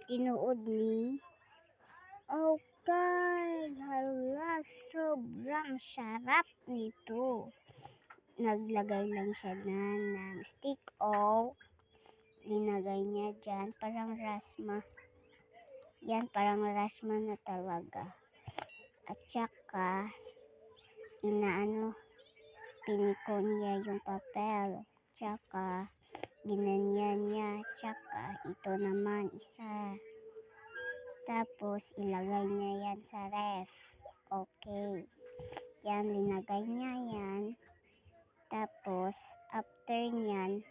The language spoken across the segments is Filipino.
Tinuod ni okay, hala, sobrang sarap nito. Naglagay lang siya ng stick o linagay niya dyan, parang rasma. Yan, parang rasma na talaga. At saka, piniko niya yung papel. Tsaka, ginanyan niya. Tsaka, ito naman isa. Tapos, ilagay niya yan sa ref. Okay. Yan, linagay niya yan. Tapos, after nyan,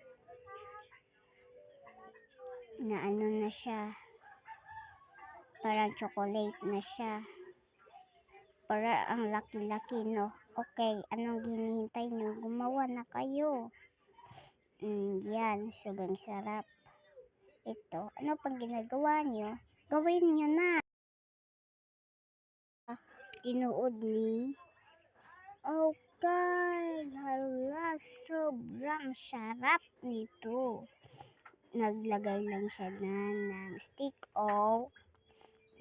na siya. Parang chocolate na siya. Para ang laki-laki, no? Okay, anong hinihintay nyo? Gumawa na kayo. Yan, sobrang sarap. Ito, ano pang ginagawa nyo? Gawin nyo na. Tinuod ni okay, hala, sobrang sarap nito. Naglagay lang siya ng stick o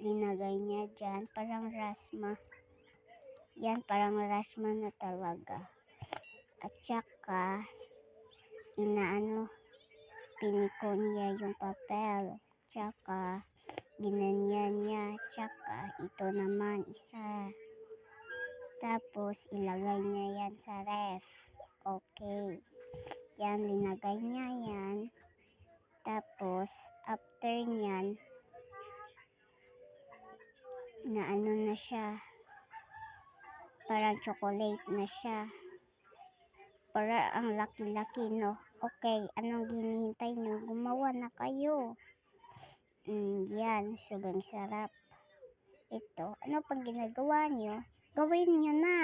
linagay niya dyan, parang rasma. Yan, parang rasma na talaga. At saka, piniko niya yung papel. Tsaka, ginanyan niya. Tsaka, ito naman isa. Tapos, ilagay niya yan sa ref. Okay. Yan, linagay niya yan. Tapos, after nyan, na siya. Parang chocolate na siya. Para ang laki-laki, no? Okay, anong hinihintay nyo? Gumawa na kayo. Yan, sobrang sarap. Ito, ano pang ginagawa nyo? Gawin nyo na.